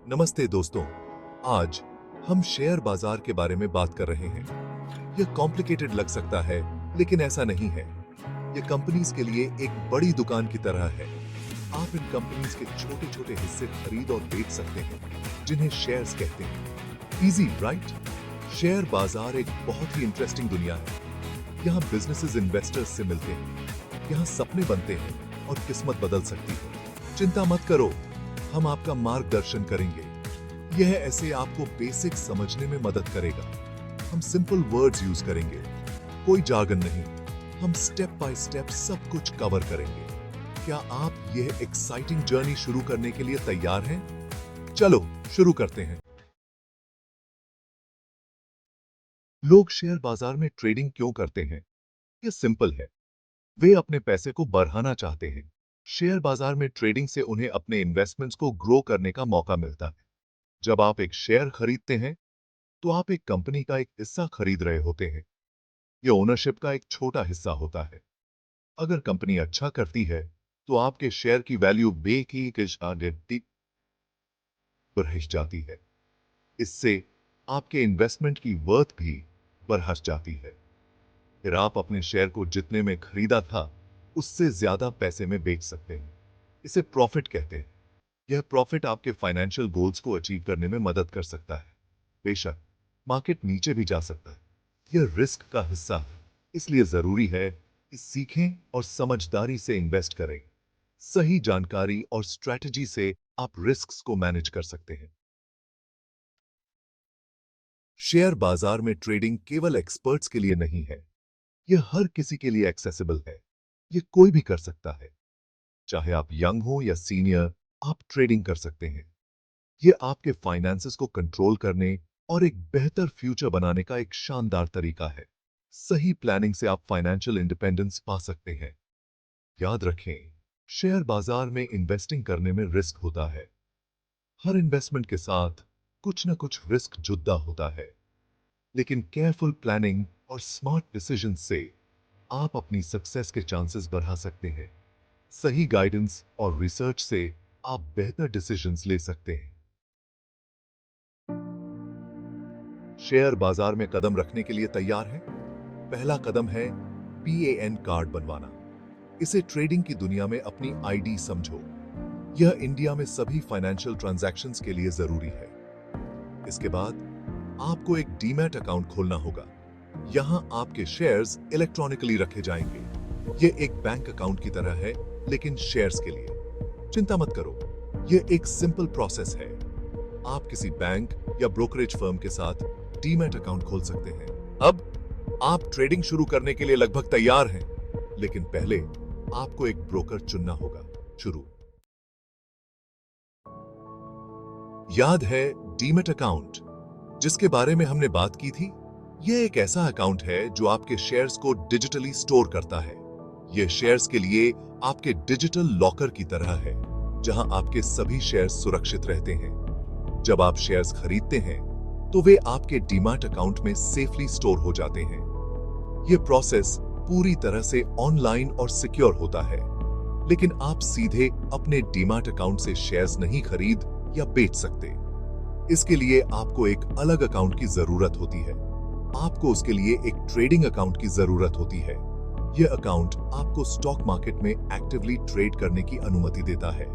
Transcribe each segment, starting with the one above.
नमस्ते दोस्तों। आज हम शेयर बाजार के बारे में बात कर रहे हैं। यह कॉम्प्लिकेटेड लग सकता है, लेकिन ऐसा नहीं है। यह कंपनीज के लिए एक बड़ी दुकान की तरह है। आप इन कंपनीज के छोटे छोटे हिस्से खरीद और बेच सकते हैं, जिन्हें शेयर्स कहते हैं। Easy right? शेयर बाजार एक बहुत ही इंटरेस्टिंग दुनिया है। यहाँ बिजनेसेस इन्वेस्टर्स से मिलते हैं, यहाँ सपने बनते हैं और किस्मत बदल सकती है। चिंता मत करो, हम आपका मार्गदर्शन करेंगे। यह ऐसे आपको बेसिक समझने में मदद करेगा। हम सिंपल वर्ड्स यूज करेंगे, कोई जार्गन नहीं। हम स्टेप बाय स्टेप सब कुछ कवर करेंगे। क्या आप यह एक्साइटिंग जर्नी शुरू करने के लिए तैयार हैं? चलो शुरू करते हैं। लोग शेयर बाजार में ट्रेडिंग क्यों करते हैं? यह सिंपल है। वे अपने पैसे को बढ़ाना चाहते हैं। शेयर बाजार में ट्रेडिंग से उन्हें अपने इन्वेस्टमेंट्स को ग्रो करने का मौका मिलता है। जब आप एक शेयर खरीदते हैं, तो आप एक कंपनी का एक हिस्सा खरीद रहे होते हैं। यह ओनरशिप का एक छोटा हिस्सा होता है। अगर कंपनी अच्छा करती है, तो आपके शेयर की वैल्यू बढ़ जाती है। इससे आपके इन्वेस्टमेंट की वर्थ भी बढ़ जाती है। फिर आप अपने शेयर को जितने में खरीदा था, उससे ज्यादा पैसे में बेच सकते हैं। इसे प्रॉफिट कहते हैं। यह प्रॉफिट आपके फाइनेंशियल गोल्स को अचीव करने में मदद कर सकता है। बेशक मार्केट नीचे भी जा सकता है। यह रिस्क का हिस्सा है, इसलिए जरूरी है कि सीखें और समझदारी से इन्वेस्ट करें। सही जानकारी और स्ट्रेटजी से आप रिस्क्स को मैनेज कर सकते हैं। शेयर बाजार में ट्रेडिंग केवल एक्सपर्ट्स के लिए नहीं है। यह हर किसी के लिए एक्सेसिबल है। यह कोई भी कर सकता है। चाहे आप यंग हो या सीनियर, आप ट्रेडिंग कर सकते हैं। यह आपके फाइनेंसेस को कंट्रोल करने और एक बेहतर फ्यूचर बनाने का एक शानदार तरीका है। सही प्लानिंग से आप फाइनेंशियल इंडिपेंडेंस पा सकते हैं। याद रखें, शेयर बाजार में इन्वेस्टिंग करने में रिस्क होता है। हर इन्वेस्टमेंट के साथ कुछ न कुछ रिस्क जुड़ा होता है। लेकिन केयरफुल प्लानिंग और स्मार्ट डिसीजन से आप अपनी सक्सेस के चांसेस बढ़ा सकते हैं। सही गाइडेंस और रिसर्च से आप बेहतर डिसीजंस ले सकते हैं। शेयर बाजार में कदम रखने के लिए तैयार हैं? पहला कदम है PAN कार्ड बनवाना। इसे ट्रेडिंग की दुनिया में अपनी आईडी समझो। यह इंडिया में सभी फाइनेंशियल ट्रांजैक्शंस के लिए जरूरी है। इसके बाद आपको एक डीमैट अकाउंट खोलना होगा। यहां आपके शेयर्स इलेक्ट्रॉनिकली रखे जाएंगे। यह एक बैंक अकाउंट की तरह है, लेकिन शेयर्स के लिए। चिंता मत करो, यह एक सिंपल प्रोसेस है। आप किसी बैंक या ब्रोकरेज फर्म के साथ डीमैट अकाउंट खोल सकते हैं। अब आप ट्रेडिंग शुरू करने के लिए लगभग तैयार हैं, लेकिन पहले आपको एक ब्रोकर चुनना होगा। शुरू याद है डीमैट अकाउंट, जिसके बारे में हमने बात की थी? यह एक ऐसा अकाउंट है जो आपके शेयर्स को डिजिटली स्टोर करता है। यह शेयर्स के लिए आपके डिजिटल लॉकर की तरह है, जहां आपके सभी शेयर्स सुरक्षित रहते हैं। जब आप शेयर्स खरीदते हैं, तो वे आपके डीमैट अकाउंट में सेफली स्टोर हो जाते हैं। यह प्रोसेस पूरी तरह से ऑनलाइन और सिक्योर होता है, लेकिन आप सीधे अपने डीमैट अकाउंट से शेयर्स नहीं खरीद या बेच सकते। इसके लिए आपको एक अलग अकाउंट की जरूरत होती है। आपको उसके लिए एक ट्रेडिंग अकाउंट की जरूरत होती है। यह अकाउंट आपको स्टॉक मार्केट में एक्टिवली ट्रेड करने की अनुमति देता है।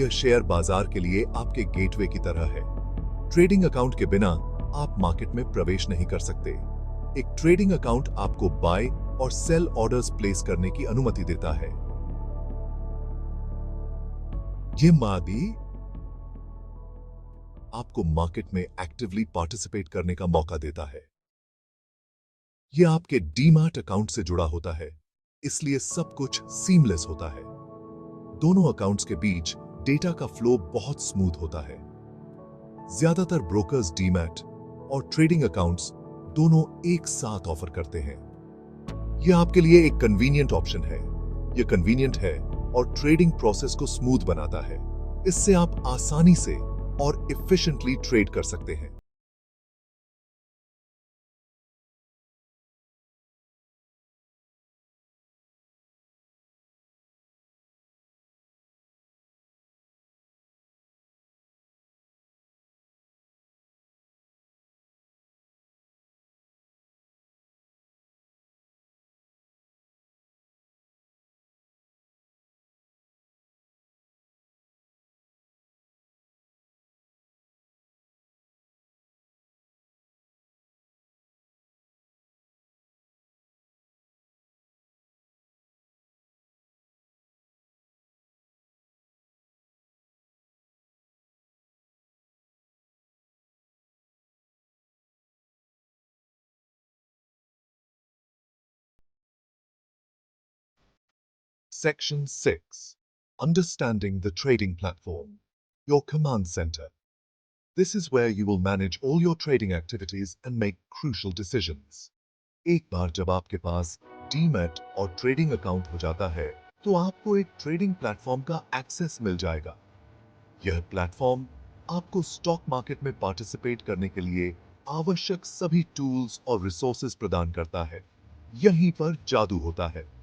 यह शेयर बाजार के लिए आपके गेटवे की तरह है। ट्रेडिंग अकाउंट के बिना आप मार्केट में प्रवेश नहीं कर सकते। एक ट्रेडिंग अकाउंट आपको बाय और सेल ऑर्डर्स प्लेस करने की अनुमति देता है। ये मादी आपको मार्केट में एक्टिवली पार्टिसिपेट करने का मौका देता है। यह आपके डीमैट अकाउंट से जुड़ा होता है, इसलिए सब कुछ सीमलेस होता है। दोनों अकाउंट्स के बीच डेटा का फ्लो बहुत स्मूथ होता है। ज्यादातर ब्रोकर्स डीमैट और ट्रेडिंग अकाउंट्स दोनों एक साथ ऑफर करते हैं। यह आपके लिए एक कन्वीनियंट ऑप्शन है। यह कन्वीनियंट है और ट्रेडिंग प्रोसेस को स्मूथ बनाता है। इससे आप आसानी से और एफिशिएंटली ट्रेड कर सकते हैं। Section 6. Understanding the trading platform. Your command center. This is where you will manage all your trading activities and make crucial decisions. एक बार जब आपके पास डीमैट और ट्रेडिंग अकाउंट हो जाता है, तो आपको एक ट्रेडिंग प्लेटफॉर्म का एक्सेस मिल जाएगा। यह प्लेटफॉर्म आपको स्टॉक मार्केट में पार्टिसिपेट करने के लिए आवश्यक सभी टूल्स और रिसोर्सेज प्रदान करता है। यहीं पर जादू होता है।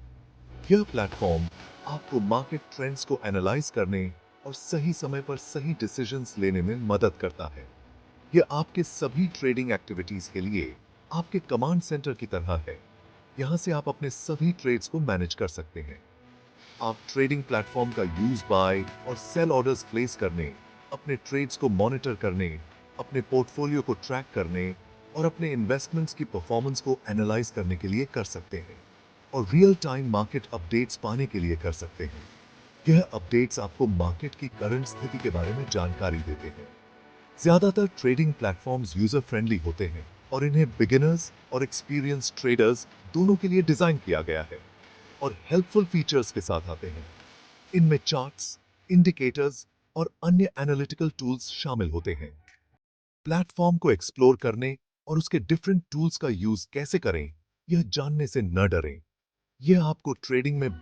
यह प्लेटफॉर्म आपको मार्केट ट्रेंड्स को एनालाइज करने और सही समय पर सही डिसीजंस लेने में मदद करता है। यह आपके सभी ट्रेडिंग एक्टिविटीज के लिए आपके कमांड सेंटर की तरह है। यहां से आप अपने सभी ट्रेड्स को मैनेज कर सकते हैं। आप ट्रेडिंग प्लेटफॉर्म का यूज बाय और सेल ऑर्डर्स प्लेस करने, अपने ट्रेड्स को मॉनिटर करने, अपने पोर्टफोलियो को ट्रैक करने और अपने इन्वेस्टमेंट्स की परफॉर्मेंस को एनालाइज करने के लिए कर सकते हैं और रियल टाइम मार्केट अपडेट्स पाने के लिए कर सकते हैं। यह अपडेट्स आपको मार्केट की करंट स्थिति के बारे में जानकारी देते हैं। ज्यादातर ट्रेडिंग प्लेटफॉर्म्स यूजर फ्रेंडली होते हैं और इन्हें बिगिनर्स और एक्सपीरियंस ट्रेडर्स दोनों के लिए डिजाइन किया गया है और हेल्पफुल फीचर्स के साथ आते हैं। इनमें चार्ट्स, इंडिकेटर्स और अन्य एनालिटिकल टूल्स शामिल होते हैं। प्लेटफॉर्म को एक्सप्लोर करने और उसके डिफरेंट टूल्स का यूज कैसे करें, यह जानने से न डरें। यह आपको ट्रेडिंग में